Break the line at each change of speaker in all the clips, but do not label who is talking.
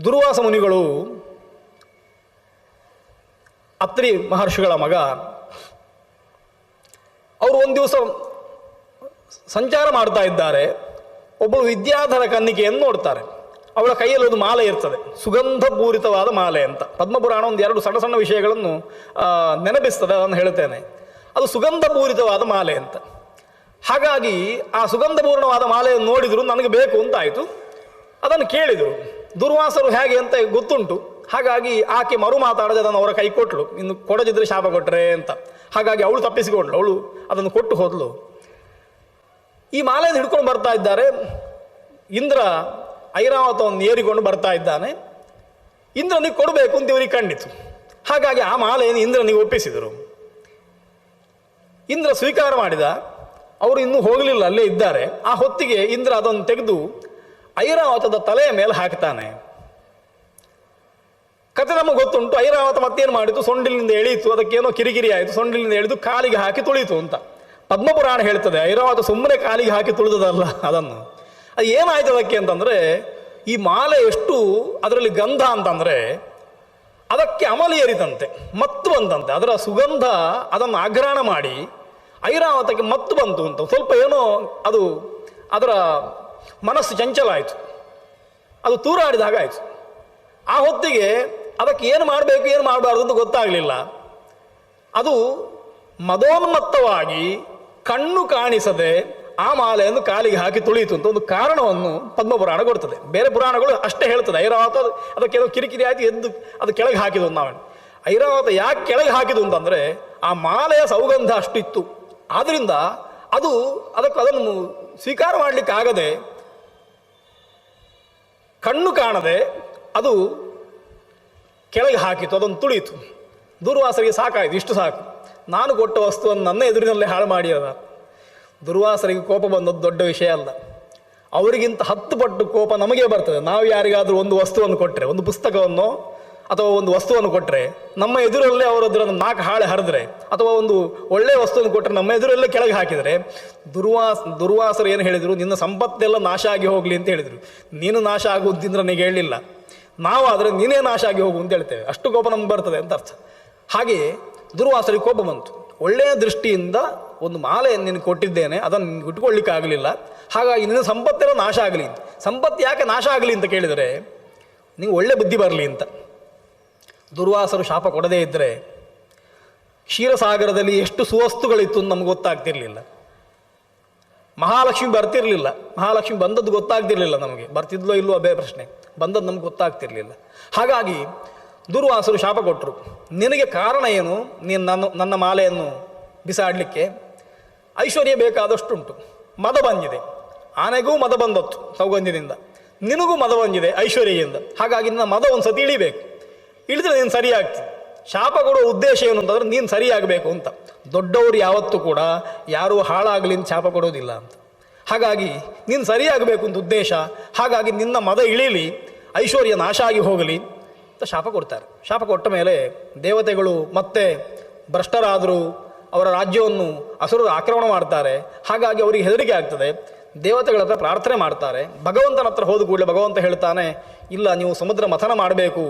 ದುರ್ವಾಸ ಮುನಿಗಳು ಅತ್ರಿ ಮಹರ್ಷಿಗಳ ಮಗ. ಅವರು ಒಂದು ದಿವಸ ಸಂಚಾರ ಮಾಡ್ತಾ ಇದ್ದಾರೆ. ಒಬ್ಬಳು ವಿದ್ಯಾಧರ ಕನ್ನಿಕೆಯನ್ನು ನೋಡ್ತಾರೆ. ಅವಳ ಕೈಯಲ್ಲಿ ಒಂದು ಮಾಲೆ ಇರ್ತದೆ, ಸುಗಂಧಪೂರಿತವಾದ ಮಾಲೆ ಅಂತ. ಪದ್ಮಪುರಾಣ ಒಂದು ಎರಡು ಸಣ್ಣ ಸಣ್ಣ ವಿಷಯಗಳನ್ನು ನೆನಪಿಸ್ತದೆ, ಅದನ್ನು ಹೇಳ್ತೇನೆ. ಅದು ಸುಗಂಧಪೂರಿತವಾದ ಮಾಲೆ ಅಂತ. ಹಾಗಾಗಿ ಆ ಸುಗಂಧಪೂರ್ಣವಾದ ಮಾಲೆಯನ್ನು ನೋಡಿದ್ರು, ನನಗೆ ಬೇಕು ಅಂತ ಆಯಿತು. ಅದನ್ನು ಕೇಳಿದರು. ದುರ್ವಾಸರು ಹೇಗೆ ಅಂತ ಗೊತ್ತುಂಟು. ಹಾಗಾಗಿ ಆಕೆ ಮರು ಮಾತಾಡದೆ ಅದನ್ನು ಅವರ ಕೈ ಕೊಟ್ಟಳು. ಇನ್ನು ಕೊಡದಿದ್ರೆ ಶಾಪ ಕೊಟ್ಟರೆ ಅಂತ. ಹಾಗಾಗಿ ಅವಳು ತಪ್ಪಿಸಿಕೊಂಡ್ಳು. ಅವಳು ಅದನ್ನು ಕೊಟ್ಟು ಹೋದ್ಲು. ಈ ಮಾಲೆಯನ್ನು ಹಿಡ್ಕೊಂಡು ಬರ್ತಾ ಇದ್ದಾರೆ. ಇಂದ್ರ ಐರಾವತವನ್ನು ಏರಿಕೊಂಡು ಬರ್ತಾ ಇದ್ದಾನೆ. ಇಂದ್ರನಿಗೆ ಕೊಡಬೇಕು ಅಂತ ಇವರಿಗೆ ಕಂಡಿತು. ಹಾಗಾಗಿ ಆ ಮಾಲೆಯನ್ನು ಇಂದ್ರನಿಗೆ ಒಪ್ಪಿಸಿದರು. ಇಂದ್ರ ಸ್ವೀಕಾರ ಮಾಡಿದ. ಅವರು ಇನ್ನೂ ಹೋಗಲಿಲ್ಲ, ಅಲ್ಲೇ ಇದ್ದಾರೆ. ಆ ಹೊತ್ತಿಗೆ ಇಂದ್ರ ಅದನ್ನು ತೆಗೆದು ಐರಾವತದ ತಲೆಯ ಮೇಲೆ ಹಾಕ್ತಾನೆ. ಕತೆ ನಮಗೆ ಗೊತ್ತುಂಟು. ಐರಾವತ ಮತ್ತೇನು ಮಾಡಿತು, ಸೊಂಡಿಲಿನಿಂದ ಎಳೀತು. ಅದಕ್ಕೇನೋ ಕಿರಿಕಿರಿ ಆಯಿತು. ಸೊಂಡಿಲಿನಿಂದ ಎಳೆದು ಕಾಲಿಗೆ ಹಾಕಿ ತುಳಿತು ಅಂತ ಪದ್ಮಪುರಾಣ ಹೇಳ್ತದೆ. ಐರಾವತ ಸುಮ್ಮನೆ ಕಾಲಿಗೆ ಹಾಕಿ ತುಳಿದದಲ್ಲ ಅದನ್ನು. ಅದು ಏನಾಯ್ತು ಅದಕ್ಕೆ ಅಂತಂದರೆ, ಈ ಮಾಲೆ ಎಷ್ಟು ಅದರಲ್ಲಿ ಗಂಧ ಅಂತಂದರೆ ಅದಕ್ಕೆ ಅಮಲಿ ಏರಿತಂತೆ, ಮತ್ತು ಬಂತಂತೆ. ಅದರ ಸುಗಂಧ ಅದನ್ನು ಆಗ್ರಹಣ ಮಾಡಿ ಐರಾವತಕ್ಕೆ ಮತ್ತು ಬಂತು ಅಂತ. ಸ್ವಲ್ಪ ಏನೋ ಅದು ಅದರ ಮನಸ್ಸು ಚಂಚಲ ಆಯಿತು. ಅದು ತೂರಾಡಿದ ಹಾಗಾಯಿತು. ಆ ಹೊತ್ತಿಗೆ ಅದಕ್ಕೆ ಏನು ಮಾಡಬೇಕು ಏನು ಮಾಡಬಾರ್ದು ಅಂತ ಗೊತ್ತಾಗಲಿಲ್ಲ. ಅದು ಮದೋನ್ಮತ್ತವಾಗಿ ಕಣ್ಣು ಕಾಣಿಸದೆ ಆ ಮಾಲೆಯನ್ನು ಕಾಲಿಗೆ ಹಾಕಿ ತುಳಿಯಿತು ಅಂತ ಒಂದು ಕಾರಣವನ್ನು ಪದ್ಮಪುರಾಣ ಕೊಡ್ತದೆ. ಬೇರೆ ಪುರಾಣಗಳು ಅಷ್ಟೇ ಹೇಳ್ತದೆ. ಐರಾವತ ಅದಕ್ಕೆ ಏನೋ ಕಿರಿಕಿರಿ ಆಯಿತು, ಎದ್ದು ಅದು ಕೆಳಗೆ ಹಾಕಿದ್ದು ನಾವು. ಐರಾವತ ಯಾಕೆ ಕೆಳಗೆ ಹಾಕಿದು ಅಂತಂದರೆ ಆ ಮಾಲೆಯ ಸೌಗಂಧ ಅಷ್ಟಿತ್ತು. ಆದ್ದರಿಂದ ಅದನ್ನು ಸ್ವೀಕಾರ ಮಾಡಲಿಕ್ಕಾಗದೆ, ಕಣ್ಣು ಕಾಣದೆ ಅದು ಕೆಳಗೆ ಹಾಕಿತು, ಅದನ್ನು ತುಳಿಯಿತು. ದುರ್ವಾಸರಿಗೆ ಸಾಕಾಯಿತು, ಇಷ್ಟು ಸಾಕು, ನಾನು ಕೊಟ್ಟ ವಸ್ತುವನ್ನು ನನ್ನ ಎದುರಿನಲ್ಲೇ ಹಾಳು ಮಾಡಿದ. ದುರ್ವಾಸರಿಗೆ ಕೋಪ ಬಂದದ್ದು ದೊಡ್ಡ ವಿಷಯ ಅಲ್ಲ. ಅವರಿಗಿಂತ 10 ಪಟ್ಟು ಕೋಪ ನಮಗೆ ಬರ್ತದೆ. ನಾವು ಯಾರಿಗಾದರೂ ಒಂದು ವಸ್ತುವನ್ನು ಕೊಟ್ಟರೆ, ಒಂದು ಪುಸ್ತಕವನ್ನು ಅಥವಾ ಒಂದು ವಸ್ತುವನ್ನು ಕೊಟ್ಟರೆ, ನಮ್ಮ ಎದುರಲ್ಲೇ ಅವರದ್ರನ್ನು 4 ಹಾಳೆ ಹರಿದ್ರೆ, ಅಥವಾ ಒಂದು ಒಳ್ಳೆಯ ವಸ್ತುವನ್ನು ಕೊಟ್ಟರೆ ನಮ್ಮ ಎದುರಲ್ಲೇ ಕೆಳಗೆ ಹಾಕಿದರೆ, ದುರ್ವಾಸರು ಏನು ಹೇಳಿದರು, ನಿನ್ನ ಸಂಪತ್ತೆಲ್ಲ ನಾಶ ಆಗಿ ಹೋಗಲಿ ಅಂತ ಹೇಳಿದರು. ನೀನು ನಾಶ ಆಗುವುದಿಂದ್ರೆ ನನಗೆ ಹೇಳಲಿಲ್ಲ, ನಾವು ಆದರೆ ನೀನೇ ನಾಶ ಆಗಿ ಹೋಗು ಅಂತ ಹೇಳ್ತೇವೆ. ಅಷ್ಟು ಕೋಪ ನಮ್ಗೆ ಬರ್ತದೆ ಅಂತ ಅರ್ಥ. ಹಾಗೆಯೇ ದುರ್ವಾಸರಿಗೆ ಕೋಪ ಬಂತು. ಒಳ್ಳೆಯ ದೃಷ್ಟಿಯಿಂದ ಒಂದು ಮಾಲೆಯನ್ನು ನಿನಗೆ ಕೊಟ್ಟಿದ್ದೇನೆ, ಅದನ್ನು ಇಟ್ಕೊಳ್ಳಿಕ್ಕಾಗಲಿಲ್ಲ. ಹಾಗಾಗಿ ನಿನ್ನ ಸಂಪತ್ತೆಲ್ಲ ನಾಶ ಆಗಲಿ. ಸಂಪತ್ತು ಯಾಕೆ ನಾಶ ಆಗಲಿ ಅಂತ ಕೇಳಿದರೆ, ನೀವು ಒಳ್ಳೆ ಬುದ್ಧಿ ಬರಲಿ ಅಂತ. ದುರ್ವಾಸರು ಶಾಪ ಕೊಡದೇ ಇದ್ದರೆ ಕ್ಷೀರಸಾಗರದಲ್ಲಿ ಎಷ್ಟು ಸುವಸ್ತುಗಳಿತ್ತು ಅಂತ ನಮ್ಗೆ ಗೊತ್ತಾಗ್ತಿರ್ಲಿಲ್ಲ. ಮಹಾಲಕ್ಷ್ಮಿ ಬರ್ತಿರ್ಲಿಲ್ಲ. ಮಹಾಲಕ್ಷ್ಮಿ ಬಂದದ್ದು ಗೊತ್ತಾಗ್ತಿರ್ಲಿಲ್ಲ ನಮಗೆ. ಬರ್ತಿದ್ಲೋ ಇಲ್ಲೋ ಅದೇ ಪ್ರಶ್ನೆ. ಬಂದದ್ದು ನಮ್ಗೆ ಗೊತ್ತಾಗ್ತಿರ್ಲಿಲ್ಲ. ಹಾಗಾಗಿ ದುರ್ವಾಸರು ಶಾಪ ಕೊಟ್ಟರು. ನಿನಗೆ ಕಾರಣ ಏನು, ನೀನು ನನ್ನ ಮಾಲೆಯನ್ನು ಬಿಸಾಡಲಿಕ್ಕೆ? ಐಶ್ವರ್ಯ ಬೇಕಾದಷ್ಟುಂಟು, ಮದ ಬಂದಿದೆ. ಆನೆಗೂ ಮದ ಬಂದತ್ತು ಸೌಗಂಧ್ಯದಿಂದ, ನಿನಗೂ ಮದ ಬಂದಿದೆ ಐಶ್ವರ್ಯದಿಂದ. ಹಾಗಾಗಿ ನಿನ್ನ ಮದ ಒಂದು ಸತಿ ಇಳಿಬೇಕು. ಇಳಿದ್ರೆ ನೀನು ಸರಿಯಾಗ್ತೀನಿ. ಶಾಪ ಕೊಡುವ ಉದ್ದೇಶ ಏನು ಅಂತಂದ್ರೆ ನೀನು ಸರಿಯಾಗಬೇಕು ಅಂತ. ದೊಡ್ಡವರು ಯಾವತ್ತೂ ಕೂಡ ಯಾರೂ ಹಾಳಾಗಲಿ ಅಂತ ಶಾಪ ಕೊಡೋದಿಲ್ಲ ಅಂತ. ಹಾಗಾಗಿ ನೀನು ಸರಿಯಾಗಬೇಕು ಅಂತ ಉದ್ದೇಶ. ಹಾಗಾಗಿ ನಿನ್ನ ಮದ ಇಳೀಲಿ, ಐಶ್ವರ್ಯ ನಾಶ ಆಗಿ ಹೋಗಲಿ ಅಂತ ಶಾಪ ಕೊಡ್ತಾರೆ. ಶಾಪ ಕೊಟ್ಟ ಮೇಲೆ ದೇವತೆಗಳು ಮತ್ತೆ ಭ್ರಷ್ಟರಾದರು. ಅವರ ರಾಜ್ಯವನ್ನು ಅಸುರರು ಆಕ್ರಮಣ ಮಾಡ್ತಾರೆ. ಹಾಗಾಗಿ ಅವರಿಗೆ ಹೆದರಿಕೆ ಆಗ್ತದೆ. ದೇವತೆಗಳ ಹತ್ರ ಪ್ರಾರ್ಥನೆ ಮಾಡ್ತಾರೆ. ಭಗವಂತನ ಹತ್ರ ಹೋದ ಕೂಡಲೇ ಭಗವಂತ ಹೇಳ್ತಾನೆ, ಇಲ್ಲ, ನೀವು ಸಮುದ್ರ ಮಥನ ಮಾಡಬೇಕು,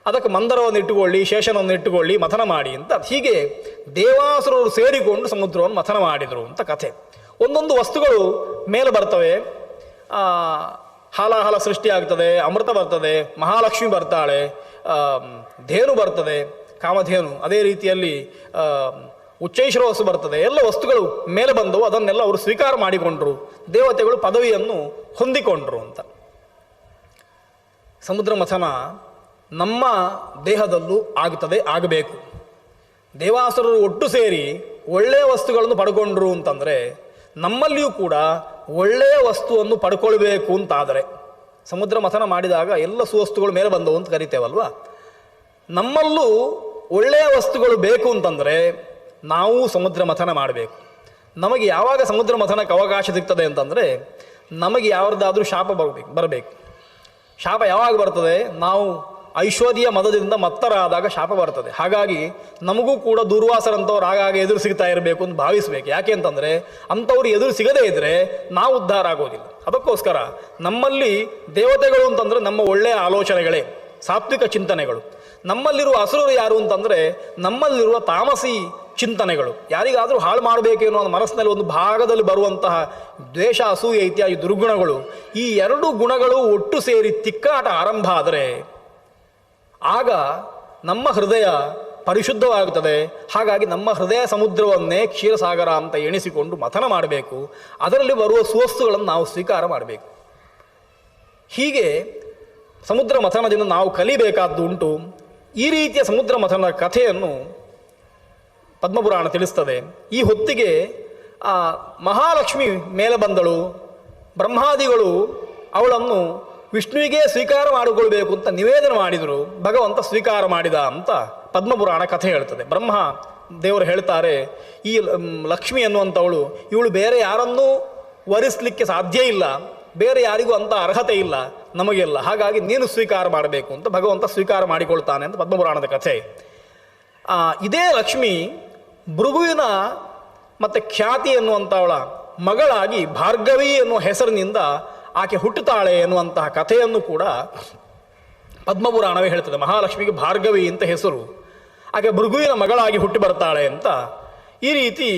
ಅದಕ್ಕೆ ಮಂದರವನ್ನು ಇಟ್ಟುಕೊಳ್ಳಿ, ಶೇಷನವನ್ನು ಇಟ್ಟುಕೊಳ್ಳಿ, ಮಥನ ಮಾಡಿ ಅಂತ. ಹೀಗೆ ದೇವಾಸುರರು ಸೇರಿಕೊಂಡು ಸಮುದ್ರವನ್ನು ಮಥನ ಮಾಡಿದರು ಅಂತ ಕಥೆ. ಒಂದೊಂದು ವಸ್ತುಗಳು ಮೇಲೆ ಬರ್ತವೆ. ಹಾಲಾಹಲ ಸೃಷ್ಟಿ ಆಗ್ತದೆ, ಅಮೃತ ಬರ್ತದೆ, ಮಹಾಲಕ್ಷ್ಮಿ ಬರ್ತಾಳೆ, ಧೇನು ಬರ್ತದೆ, ಕಾಮಧೇನು. ಅದೇ ರೀತಿಯಲ್ಲಿ ಉಚ್ಚೈಶ್ರವಸ್ಸು ಬರ್ತದೆ. ಎಲ್ಲ ವಸ್ತುಗಳು ಮೇಲೆ ಬಂದವು. ಅದನ್ನೆಲ್ಲ ಅವರು ಸ್ವೀಕಾರ ಮಾಡಿಕೊಂಡ್ರು. ದೇವತೆಗಳು ಪದವಿಯನ್ನು ಹೊಂದಿಕೊಂಡ್ರು ಅಂತ. ಸಮುದ್ರ ಮಥನ ನಮ್ಮ ದೇಹದಲ್ಲೂ ಆಗ್ತದೆ, ಆಗಬೇಕು. ದೇವಾಸುರರು ಒಟ್ಟು ಸೇರಿ ಒಳ್ಳೆಯ ವಸ್ತುಗಳನ್ನು ಪಡ್ಕೊಂಡ್ರು ಅಂತಂದರೆ ನಮ್ಮಲ್ಲಿಯೂ ಕೂಡ ಒಳ್ಳೆಯ ವಸ್ತುವನ್ನು ಪಡ್ಕೊಳ್ಬೇಕು ಅಂತಾದರೆ, ಸಮುದ್ರ ಮಥನ ಮಾಡಿದಾಗ ಎಲ್ಲ ಸುವಸ್ತುಗಳು ಮೇಲೆ ಬಂದವು ಅಂತ ಕರಿತೇವಲ್ವ, ನಮ್ಮಲ್ಲೂ ಒಳ್ಳೆಯ ವಸ್ತುಗಳು ಬೇಕು ಅಂತಂದರೆ ನಾವು ಸಮುದ್ರ ಮಥನ ಮಾಡಬೇಕು. ನಮಗೆ ಯಾವಾಗ ಸಮುದ್ರ ಮಥನಕ್ಕೆ ಅವಕಾಶ ಸಿಗ್ತದೆ ಅಂತಂದರೆ ನಮಗೆ ಯಾವ್ದಾದ್ರೂ ಶಾಪ ಬರಬೇಕು. ಶಾಪ ಯಾವಾಗ ಬರ್ತದೆ? ನಾವು ಐಶ್ವರ್ಯ ಮದದಿಂದ ಮತ್ತರಾದಾಗ ಶಾಪ ಬರ್ತದೆ. ಹಾಗಾಗಿ ನಮಗೂ ಕೂಡ ದುರ್ವಾಸರಂಥವ್ರು ಆಗಾಗ ಎದುರು ಸಿಗ್ತಾ ಇರಬೇಕು ಅಂತ ಭಾವಿಸ್ಬೇಕು. ಯಾಕೆ ಅಂತಂದರೆ ಅಂಥವ್ರು ಎದುರು ಸಿಗದೇ ಇದ್ದರೆ ನಾವು ಉದ್ಧಾರ ಆಗೋದಿಲ್ಲ. ಅದಕ್ಕೋಸ್ಕರ ನಮ್ಮಲ್ಲಿ ದೇವತೆಗಳು ಅಂತಂದರೆ ನಮ್ಮ ಒಳ್ಳೆಯ ಆಲೋಚನೆಗಳೇ, ಸಾತ್ವಿಕ ಚಿಂತನೆಗಳು. ನಮ್ಮಲ್ಲಿರುವ ಅಸುರರು ಯಾರು ಅಂತಂದರೆ ನಮ್ಮಲ್ಲಿರುವ ತಾಮಸಿ ಚಿಂತನೆಗಳು. ಯಾರಿಗಾದರೂ ಹಾಳು ಮಾಡಬೇಕೇನೋ ಅನ್ನೋ ಮನಸ್ಸಿನಲ್ಲಿ ಒಂದು ಭಾಗದಲ್ಲಿ ಬರುವಂತಹ ದ್ವೇಷ, ಅಸೂಯೆ ಇತ್ಯಾದಿ ದುರ್ಗುಣಗಳು, ಈ ಎರಡು ಗುಣಗಳು ಒಟ್ಟು ಸೇರಿ ತಿಕ್ಕಾಟ ಆರಂಭ ಆದರೆ ಆಗ ನಮ್ಮ ಹೃದಯ ಪರಿಶುದ್ಧವಾಗುತ್ತದೆ. ಹಾಗಾಗಿ ನಮ್ಮ ಹೃದಯ ಸಮುದ್ರವನ್ನೇ ಕ್ಷೀರಸಾಗರ ಅಂತ ಎಣಿಸಿಕೊಂಡು ಮಥನ ಮಾಡಬೇಕು. ಅದರಲ್ಲಿ ಬರುವ ಸುವಸ್ತುಗಳನ್ನು ನಾವು ಸ್ವೀಕಾರ ಮಾಡಬೇಕು. ಹೀಗೆ ಸಮುದ್ರ ಮಥನದಿಂದ ನಾವು ಕಲಿಬೇಕಾದ್ದು ಉಂಟು. ಈ ರೀತಿಯ ಸಮುದ್ರ ಮಥನದ ಕಥೆಯನ್ನು ಪದ್ಮಪುರಾಣ ತಿಳಿಸ್ತದೆ. ಈ ಹೊತ್ತಿಗೆ ಮಹಾಲಕ್ಷ್ಮಿ ಮೇಲೆ ಬಂದಳು. ಬ್ರಹ್ಮಾದಿಗಳು ಅವಳನ್ನು ವಿಷ್ಣುವಿಗೆ ಸ್ವೀಕಾರ ಮಾಡಿಕೊಳ್ಬೇಕು ಅಂತ ನಿವೇದನೆ ಮಾಡಿದರು. ಭಗವಂತ ಸ್ವೀಕಾರ ಮಾಡಿದ ಅಂತ ಪದ್ಮಪುರಾಣ ಕಥೆ ಹೇಳ್ತದೆ. ಬ್ರಹ್ಮ ದೇವರು ಹೇಳ್ತಾರೆ, ಈ ಲಕ್ಷ್ಮಿ ಅನ್ನುವಂಥವಳು ಇವಳು ಬೇರೆ ಯಾರನ್ನೂ ವರಿಸಲಿಕ್ಕೆ ಸಾಧ್ಯ ಇಲ್ಲ, ಬೇರೆ ಯಾರಿಗೂ ಅಂತ ಅರ್ಹತೆ ಇಲ್ಲ, ನಮಗೆಲ್ಲ. ಹಾಗಾಗಿ ನೀನು ಸ್ವೀಕಾರ ಮಾಡಬೇಕು ಅಂತ ಭಗವಂತ ಸ್ವೀಕಾರ ಮಾಡಿಕೊಳ್ತಾನೆ ಅಂತ ಪದ್ಮಪುರಾಣದ ಕಥೆ. ಇದೇ ಲಕ್ಷ್ಮಿ ಭೃಗುವಿನ ಮತ್ತು ಖ್ಯಾತಿ ಎನ್ನುವಂಥವಳ ಮಗಳಾಗಿ ಭಾರ್ಗವಿ ಎನ್ನುವ ಹೆಸರಿನಿಂದ ಆಕೆ ಹುಟ್ಟುತ್ತಾಳೆ ಎನ್ನುವಂತಹ ಕಥೆಯನ್ನು ಕೂಡ ಪದ್ಮಪುರಾಣವೇ ಹೇಳ್ತದೆ. ಮಹಾಲಕ್ಷ್ಮಿಗೆ ಭಾರ್ಗವಿ ಅಂತ ಹೆಸರು. ಆಕೆ ಭೃಗುವಿನ ಮಗಳಾಗಿ ಹುಟ್ಟಿ ಬರ್ತಾಳೆ ಅಂತ ಈ ರೀತಿ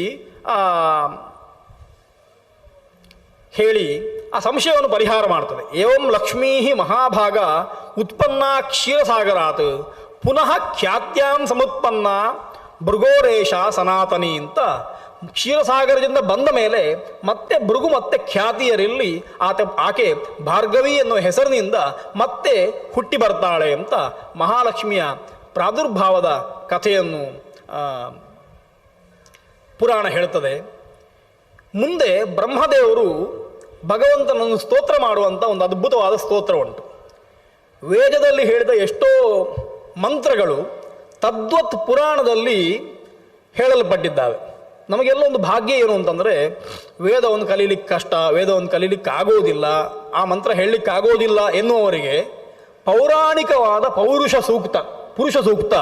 ಹೇಳಿ ಆ ಸಂಶಯವನ್ನು ಪರಿಹಾರ ಮಾಡ್ತದೆ. ಏವಂ ಲಕ್ಷ್ಮೀ ಮಹಾಭಾಗ ಉತ್ಪನ್ನ ಕ್ಷೀರಸಾಗರಾತ್ ಪುನಃ ಖ್ಯಾತ್ಯಾಂ ಸಮುತ್ಪನ್ನ ಭೃಗೋರೇಶ ಸನಾತನಿ ಅಂತ ಕ್ಷೀರಸಾಗರದಿಂದ ಬಂದ ಮೇಲೆ ಮತ್ತೆ ಭೃಗು ಮತ್ತೆ ಖ್ಯಾತಿಯರಲ್ಲಿ ಆಕೆ ಭಾರ್ಗವಿ ಎನ್ನುವ ಹೆಸರಿನಿಂದ ಮತ್ತೆ ಹುಟ್ಟಿ ಬರ್ತಾಳೆ ಅಂತ ಮಹಾಲಕ್ಷ್ಮಿಯ ಪ್ರಾದುರ್ಭಾವದ ಕಥೆಯನ್ನು ಪುರಾಣ ಹೇಳ್ತದೆ. ಮುಂದೆ ಬ್ರಹ್ಮದೇವರು ಭಗವಂತನನ್ನು ಸ್ತೋತ್ರ ಮಾಡುವಂಥ ಒಂದು ಅದ್ಭುತವಾದ ಸ್ತೋತ್ರ ಉಂಟು. ವೇದದಲ್ಲಿ ಹೇಳಿದ ಎಷ್ಟೋ ಮಂತ್ರಗಳು ತದ್ವತ್ ಪುರಾಣದಲ್ಲಿ ಹೇಳಲ್ಪಟ್ಟಿದ್ದಾವೆ. ನಮಗೆಲ್ಲ ಒಂದು ಭಾಗ್ಯ ಏನು ಅಂತಂದರೆ, ವೇದವನ್ನು ಕಲೀಲಿಕ್ಕೆ ಕಷ್ಟ, ವೇದವನ್ನು ಕಲೀಲಿಕ್ಕೆ ಆಗೋದಿಲ್ಲ, ಆ ಮಂತ್ರ ಹೇಳಲಿಕ್ಕೆ ಆಗೋದಿಲ್ಲ ಎನ್ನುವವರಿಗೆ ಪೌರಾಣಿಕವಾದ ಪುರುಷ ಸೂಕ್ತ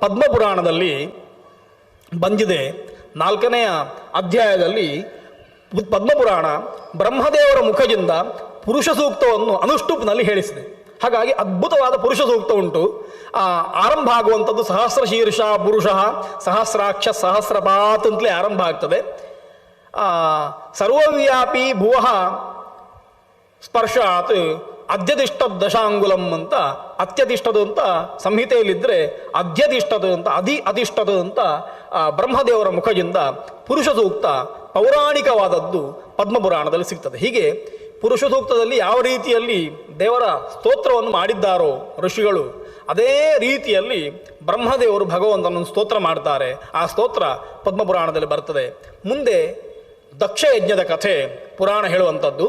ಪದ್ಮಪುರಾಣದಲ್ಲಿ ಬಂದಿದೆ. 4ನೇ ಅಧ್ಯಾಯದಲ್ಲಿ ಪದ್ಮಪುರಾಣ ಬ್ರಹ್ಮದೇವರ ಮುಖದಿಂದ ಪುರುಷ ಸೂಕ್ತವನ್ನು ಅನುಷ್ಟುಪ್ನಲ್ಲಿ ಹೇಳಿಸಿದೆ. ಹಾಗಾಗಿ ಅದ್ಭುತವಾದ ಪುರುಷ ಸೂಕ್ತ ಉಂಟು. ಆರಂಭ ಆಗುವಂಥದ್ದು ಸಹಸ್ರ ಶೀರ್ಷ ಪುರುಷ ಸಹಸ್ರಾಕ್ಷ ಸಹಸ್ರಪಾತ್ ಅಂತಲೇ ಆರಂಭ ಆಗ್ತದೆ. ಸರ್ವವ್ಯಾಪಿ ಭುವಃ ಸ್ಪರ್ಶಾತ್ ಅಧ್ಯತಿಷ್ಠದ ದಶಾಂಗುಲಂ ಅಂತ, ಅತ್ಯತಿಷ್ಠದ ಅಂತ ಸಂಹಿತೆಯಲ್ಲಿದ್ದರೆ ಅಧ್ಯತಿಷ್ಠದ ಅಂತ ಅಧಿಷ್ಠದ ಅಂತ ಬ್ರಹ್ಮದೇವರ ಮುಖದಿಂದ ಪುರುಷ ಸೂಕ್ತ ಪೌರಾಣಿಕವಾದದ್ದು ಪದ್ಮಪುರಾಣದಲ್ಲಿ ಸಿಗ್ತದೆ. ಹೀಗೆ ಪುರುಷ ಸೂಕ್ತದಲ್ಲಿ ಯಾವ ರೀತಿಯಲ್ಲಿ ದೇವರ ಸ್ತೋತ್ರವನ್ನು ಮಾಡಿದ್ದಾರೋ ಋಷಿಗಳು, ಅದೇ ರೀತಿಯಲ್ಲಿ ಬ್ರಹ್ಮದೇವರು ಭಗವಂತನನ್ನು ಸ್ತೋತ್ರ ಮಾಡ್ತಾರೆ. ಆ ಸ್ತೋತ್ರ ಪದ್ಮಪುರಾಣದಲ್ಲಿ ಬರ್ತದೆ. ಮುಂದೆ ದಕ್ಷ ಯಜ್ಞದ ಕಥೆ ಪುರಾಣ ಹೇಳುವಂಥದ್ದು.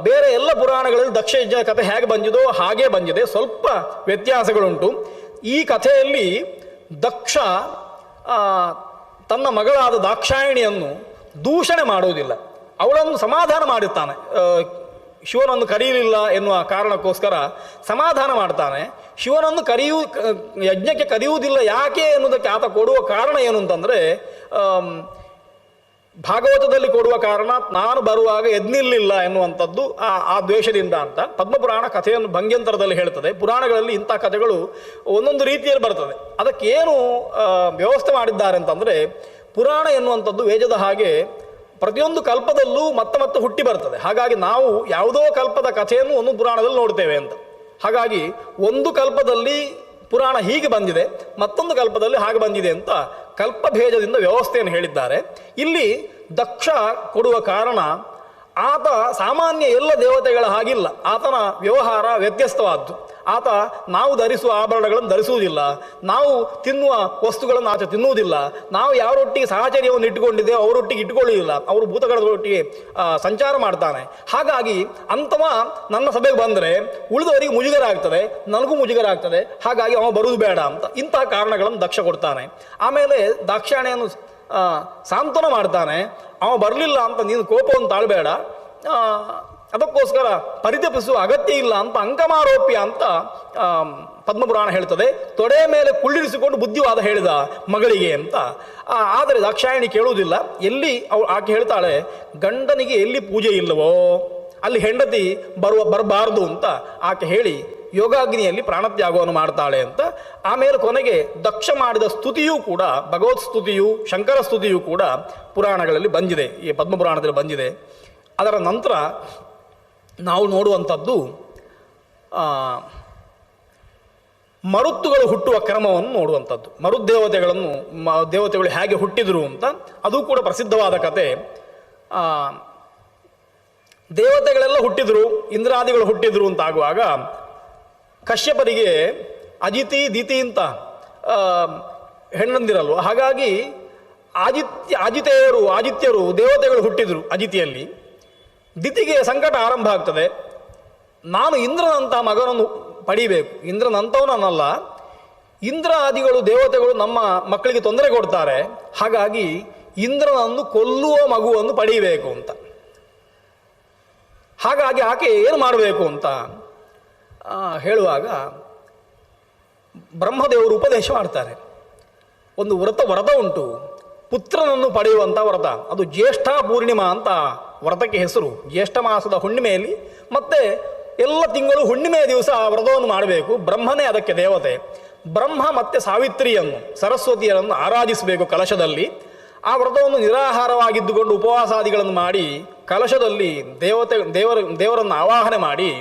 ಬೇರೆ ಎಲ್ಲ ಪುರಾಣಗಳಲ್ಲಿ ದಕ್ಷ ಯಜ್ಞದ ಕಥೆ ಹೇಗೆ ಬಂದಿದೋ ಹಾಗೇ ಬಂದಿದೆ, ಸ್ವಲ್ಪ ವ್ಯತ್ಯಾಸಗಳುಂಟು. ಈ ಕಥೆಯಲ್ಲಿ ದಕ್ಷ ತನ್ನ ಮಗಳಾದ ದಾಕ್ಷಾಯಿಣಿಯನ್ನು ದೂಷಣೆ ಮಾಡುವುದಿಲ್ಲ, ಅವಳನ್ನು ಸಮಾಧಾನ ಮಾಡುತ್ತಾನೆ. ಶಿವನನ್ನು ಕರೆಯಲಿಲ್ಲ ಎನ್ನುವ ಕಾರಣಕ್ಕೋಸ್ಕರ ಸಮಾಧಾನ ಮಾಡ್ತಾನೆ. ಶಿವನನ್ನು ಯಜ್ಞಕ್ಕೆ ಕರೆಯುವುದಿಲ್ಲ ಯಾಕೆ ಎನ್ನುವುದಕ್ಕೆ ಆತ ಕೊಡುವ ಕಾರಣ ಏನು ಅಂತಂದರೆ, ಭಾಗವತದಲ್ಲಿ ಕೊಡುವ ಕಾರಣ ನಾನು ಬರುವಾಗ ಎದ್ನಿರಲಿಲ್ಲ ಎನ್ನುವಂಥದ್ದು ಆ ದ್ವೇಷದಿಂದ ಅಂತ ಪದ್ಮಪುರಾಣ ಕಥೆಯನ್ನು ಭಂಗ್ಯಂತರದಲ್ಲಿ ಹೇಳ್ತದೆ. ಪುರಾಣಗಳಲ್ಲಿ ಇಂಥ ಕಥೆಗಳು ಒಂದೊಂದು ರೀತಿಯಲ್ಲಿ ಬರ್ತದೆ. ಅದಕ್ಕೇನು ವ್ಯವಸ್ಥೆ ಮಾಡಿದ್ದಾರೆ ಅಂತಂದರೆ, ಪುರಾಣ ಎನ್ನುವಂಥದ್ದು ವೇದದ ಹಾಗೆ ಪ್ರತಿಯೊಂದು ಕಲ್ಪದಲ್ಲೂ ಮತ್ತೆ ಹುಟ್ಟಿ ಬರ್ತದೆ. ಹಾಗಾಗಿ ನಾವು ಯಾವುದೋ ಕಲ್ಪದ ಕಥೆಯನ್ನು ಒಂದು ಪುರಾಣದಲ್ಲಿ ನೋಡ್ತೇವೆ ಅಂತ. ಹಾಗಾಗಿ ಒಂದು ಕಲ್ಪದಲ್ಲಿ ಪುರಾಣ ಹೀಗೆ ಬಂದಿದೆ, ಮತ್ತೊಂದು ಕಲ್ಪದಲ್ಲಿ ಹಾಗೆ ಬಂದಿದೆ ಅಂತ ಕಲ್ಪಭೇದದಿಂದ ವ್ಯವಸ್ಥೆಯನ್ನು ಹೇಳಿದ್ದಾರೆ. ಇಲ್ಲಿ ದಕ್ಷ ಕೊಡುವ ಕಾರಣ, ಆತ ಸಾಮಾನ್ಯ ಎಲ್ಲ ದೇವತೆಗಳ ಹಾಗಿಲ್ಲ. ಆತನ ವ್ಯವಹಾರ ವ್ಯತ್ಯಸ್ತವಾದ್ದು. ಆತ ನಾವು ಧರಿಸುವ ಆಭರಣಗಳನ್ನು ಧರಿಸುವುದಿಲ್ಲ, ನಾವು ತಿನ್ನುವ ವಸ್ತುಗಳನ್ನು ಆತ ತಿನ್ನುವುದಿಲ್ಲ, ನಾವು ಯಾರೊಟ್ಟಿಗೆ ಸಹಚರ್ಯವನ್ನು ಇಟ್ಟುಕೊಂಡಿದ್ದೇವೆ ಅವರೊಟ್ಟಿಗೆ ಇಟ್ಟುಕೊಳ್ಳುವುದಿಲ್ಲ, ಅವರು ಭೂತಗಳೊಟ್ಟಿಗೆ ಸಂಚಾರ ಮಾಡ್ತಾನೆ. ಹಾಗಾಗಿ ಅಂಥವ ನನ್ನ ಸಭೆಗೆ ಬಂದರೆ ಉಳಿದವರಿಗೆ ಮುಜುಗರ ಆಗ್ತದೆ, ನನಗೂ ಮುಜುಗರ ಆಗ್ತದೆ, ಹಾಗಾಗಿ ಅವ ಬರುವುದು ಬೇಡ ಅಂತ ಇಂತಹ ಕಾರಣಗಳನ್ನು ದಕ್ಷ ಕೊಡ್ತಾನೆ. ಆಮೇಲೆ ದಾಕ್ಷಾಯಣಿಯನ್ನು ಸಾಂತ್ವನ ಮಾಡ್ತಾನೆ. ಅವ ಬರಲಿಲ್ಲ ಅಂತ ನೀನು ಕೋಪವನ್ನು ತಾಳಬೇಡ, ಅದಕ್ಕೋಸ್ಕರ ಪರಿತಪಿಸುವ ಅಗತ್ಯ ಇಲ್ಲ ಅಂತ ಅಂಕಮಾರೋಪ್ಯ ಅಂತ ಪದ್ಮಪುರಾಣ ಹೇಳ್ತದೆ. ತೊಡೆ ಮೇಲೆ ಕುಳ್ಳಿರಿಸಿಕೊಂಡು ಬುದ್ಧಿವಾದ ಹೇಳಿದ ಮಗಳಿಗೆ ಅಂತ. ಆದರೆ ದಾಕ್ಷಾಯಣಿ ಕೇಳುವುದಿಲ್ಲ. ಆಕೆ ಹೇಳ್ತಾಳೆ, ಗಂಡನಿಗೆ ಎಲ್ಲಿ ಪೂಜೆ ಇಲ್ಲವೋ ಅಲ್ಲಿ ಹೆಂಡತಿ ಬರಬಾರ್ದು ಅಂತ ಆಕೆ ಹೇಳಿ ಯೋಗಾಗ್ನಿಯಲ್ಲಿ ಪ್ರಾಣತ್ಯಾಗವನ್ನು ಮಾಡ್ತಾಳೆ ಅಂತ. ಆಮೇಲೆ ಕೊನೆಗೆ ದಕ್ಷ ಮಾಡಿದ ಸ್ತುತಿಯೂ ಕೂಡ, ಭಗವತ್ ಸ್ತುತಿಯು, ಶಂಕರ ಸ್ತುತಿಯೂ ಕೂಡ ಪುರಾಣಗಳಲ್ಲಿ ಬಂದಿದೆ, ಈ ಪದ್ಮಪುರಾಣದಲ್ಲಿ ಬಂದಿದೆ. ಅದರ ನಂತರ ನಾವು ನೋಡುವಂಥದ್ದು ಮರುತ್ತುಗಳು ಹುಟ್ಟುವ ಕ್ರಮವನ್ನು ನೋಡುವಂಥದ್ದು. ದೇವತೆಗಳು ಹೇಗೆ ಹುಟ್ಟಿದರು ಅಂತ, ಅದು ಕೂಡ ಪ್ರಸಿದ್ಧವಾದ ಕತೆ. ದೇವತೆಗಳೆಲ್ಲ ಹುಟ್ಟಿದ್ರು, ಇಂದ್ರಾದಿಗಳು ಹುಟ್ಟಿದ್ರು ಅಂತಾಗುವಾಗ ಕಶ್ಯಪರಿಗೆ ಅಜಿತಿ ದಿತಿ ಅಂತ ಹೆಣ್ಣಂದಿರಲ್ವ, ಹಾಗಾಗಿ ಆದಿತ್ಯರು ದೇವತೆಗಳು ಹುಟ್ಟಿದ್ರು ಅಜಿತಿಯಲ್ಲಿ. ದಿತಿಗೆ ಸಂಕಟ ಆರಂಭ ಆಗ್ತದೆ, ನಾನು ಇಂದ್ರನಂಥ ಮಗನನ್ನು ಪಡಿಬೇಕು. ಇಂದ್ರನಂಥವನಲ್ಲ, ಇಂದ್ರ ಆದಿಗಳು ದೇವತೆಗಳು ನಮ್ಮ ಮಕ್ಕಳಿಗೆ ತೊಂದರೆ ಕೊಡ್ತಾರೆ, ಹಾಗಾಗಿ ಇಂದ್ರನನ್ನು ಕೊಲ್ಲುವ ಮಗುವನ್ನು ಪಡೀಬೇಕು ಅಂತ. ಹಾಗಾಗಿ ಆಕೆ ಏನು ಮಾಡಬೇಕು ಅಂತ ಹೇಳುವಾಗ ಬ್ರಹ್ಮದೇವರು ಉಪದೇಶ ಮಾಡ್ತಾರೆ. ಒಂದು ವ್ರತ ಉಂಟು, ಪುತ್ರನನ್ನು ಪಡೆಯುವಂಥ ವ್ರತ. ಅದು ಜ್ಯೇಷ್ಠ ಪೂರ್ಣಿಮಾ ಅಂತ ವ್ರತಕ್ಕೆ ಹೆಸರು. ಜ್ಯೇಷ್ಠ ಮಾಸದ ಹುಣ್ಣಿಮೆಯಲ್ಲಿ ಮತ್ತೆ ಎಲ್ಲ ತಿಂಗಳು ಹುಣ್ಣಿಮೆಯ ದಿವಸ ಆ ವ್ರತವನ್ನು ಮಾಡಬೇಕು. ಬ್ರಹ್ಮನೇ ಅದಕ್ಕೆ ದೇವತೆ. ಬ್ರಹ್ಮ ಮತ್ತು ಸಾವಿತ್ರಿಯನ್ನು, ಸರಸ್ವತಿಯರನ್ನು ಆರಾಧಿಸಬೇಕು ಕಲಶದಲ್ಲಿ. ಆ ವ್ರತವನ್ನು ನಿರಾಹಾರವಾಗಿದ್ದುಕೊಂಡು ಉಪವಾಸಾದಿಗಳನ್ನು ಮಾಡಿ ಕಲಶದಲ್ಲಿ ದೇವರನ್ನು ಆವಾಹನೆ ಮಾಡಿ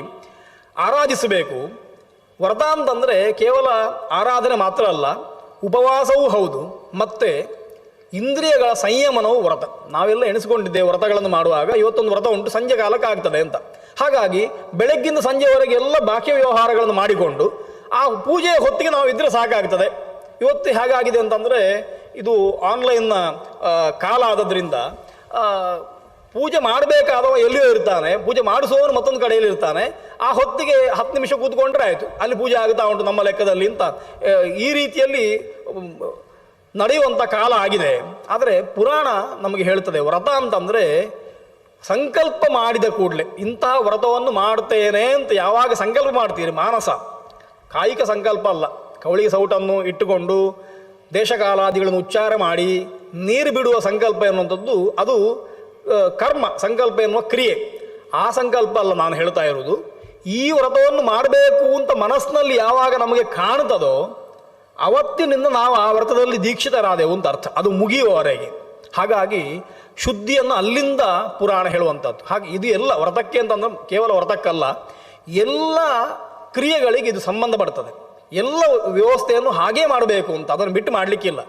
ಆರಾಧಿಸಬೇಕು. ವ್ರತ ಅಂತಂದರೆ ಕೇವಲ ಆರಾಧನೆ ಮಾತ್ರ ಅಲ್ಲ, ಉಪವಾಸವೂ ಹೌದು, ಮತ್ತು ಇಂದ್ರಿಯಗಳ ಸಂಯಮನವು ವ್ರತ. ನಾವೆಲ್ಲ ಎಣಿಸ್ಕೊಂಡಿದ್ದೇವೆ ವ್ರತಗಳನ್ನು ಮಾಡುವಾಗ, ಇವತ್ತೊಂದು ವ್ರತ ಉಂಟು, ಸಂಜೆ ಕಾಲಕ್ಕೆ ಆಗ್ತದೆ ಅಂತ. ಹಾಗಾಗಿ ಬೆಳಗ್ಗಿಂದ ಸಂಜೆವರೆಗೆ ಎಲ್ಲ ಬಾಕಿ ವ್ಯವಹಾರಗಳನ್ನು ಮಾಡಿಕೊಂಡು ಆ ಪೂಜೆಯ ಹೊತ್ತಿಗೆ ನಾವು ಇದ್ದರೆ ಸಾಕಾಗ್ತದೆ. ಇವತ್ತು ಹೇಗಾಗಿದೆ ಅಂತಂದರೆ, ಇದು ಆನ್ಲೈನ್ನ ಕಾಲ ಆದದ್ರಿಂದ ಪೂಜೆ ಮಾಡಬೇಕಾದವ ಎಲ್ಲಿಯೋ ಇರ್ತಾನೆ, ಪೂಜೆ ಮಾಡಿಸುವವನು ಮತ್ತೊಂದು ಕಡೆಯಲ್ಲಿ ಇರ್ತಾನೆ. ಆ ಹೊತ್ತಿಗೆ 10 ನಿಮಿಷ ಕೂತ್ಕೊಂಡ್ರೆ ಆಯಿತು, ಅಲ್ಲಿ ಪೂಜೆ ಆಗುತ್ತಾ ಉಂಟು ನಮ್ಮ ಲೆಕ್ಕದಲ್ಲಿ ಅಂತ ಈ ರೀತಿಯಲ್ಲಿ ನಡೆಯುವಂಥ ಕಾಲ ಆಗಿದೆ. ಆದರೆ ಪುರಾಣ ನಮಗೆ ಹೇಳ್ತದೆ, ವ್ರತ ಅಂತಂದರೆ ಸಂಕಲ್ಪ ಮಾಡಿದ ಕೂಡಲೇ ಇಂತಹ ವ್ರತವನ್ನು ಮಾಡ್ತೇನೆ ಅಂತ ಯಾವಾಗ ಸಂಕಲ್ಪ ಮಾಡ್ತೀರಿ, ಮಾನಸ, ಕಾಯಿಕ ಸಂಕಲ್ಪ ಅಲ್ಲ, ಕವಳಿಗೆ ಸೌಟನ್ನು ಇಟ್ಟುಕೊಂಡು ದೇಶಕಾಲಾದಿಗಳನ್ನು ಉಚ್ಚಾರ ಮಾಡಿ ನೀರು ಬಿಡುವ ಸಂಕಲ್ಪ ಎನ್ನುವಂಥದ್ದು ಅದು ಕರ್ಮ ಸಂಕಲ್ಪ ಎನ್ನುವ ಕ್ರಿಯೆ. ಆ ಸಂಕಲ್ಪ ಅಲ್ಲ ನಾನು ಹೇಳ್ತಾ ಇರೋದು. ಈ ವ್ರತವನ್ನು ಮಾಡಬೇಕು ಅಂತ ಮನಸ್ಸಿನಲ್ಲಿ ಯಾವಾಗ ನಮಗೆ ಕಾಣ್ತದೋ ಅವತ್ತಿನಿಂದ ನಾವು ಆ ವ್ರತದಲ್ಲಿ ದೀಕ್ಷಿತರಾದೆವು ಅಂತ ಅರ್ಥ, ಅದು ಮುಗಿಯುವವರೆಗೆ. ಹಾಗಾಗಿ ಶುದ್ಧಿಯನ್ನು ಅಲ್ಲಿಂದ ಪುರಾಣ ಹೇಳುವಂಥದ್ದು. ಹಾಗೆ ಇದು ಎಲ್ಲ ವ್ರತಕ್ಕೆ ಅಂತಂದ್ರೆ ಕೇವಲ ವ್ರತಕ್ಕಲ್ಲ, ಎಲ್ಲ ಕ್ರಿಯೆಗಳಿಗೆ ಇದು ಸಂಬಂಧ ಪಡ್ತದೆ. ಎಲ್ಲ ವ್ಯವಸ್ಥೆಯನ್ನು ಹಾಗೇ ಮಾಡಬೇಕು ಅಂತ, ಅದನ್ನು ಬಿಟ್ಟು ಮಾಡಲಿಕ್ಕಿಲ್ಲ.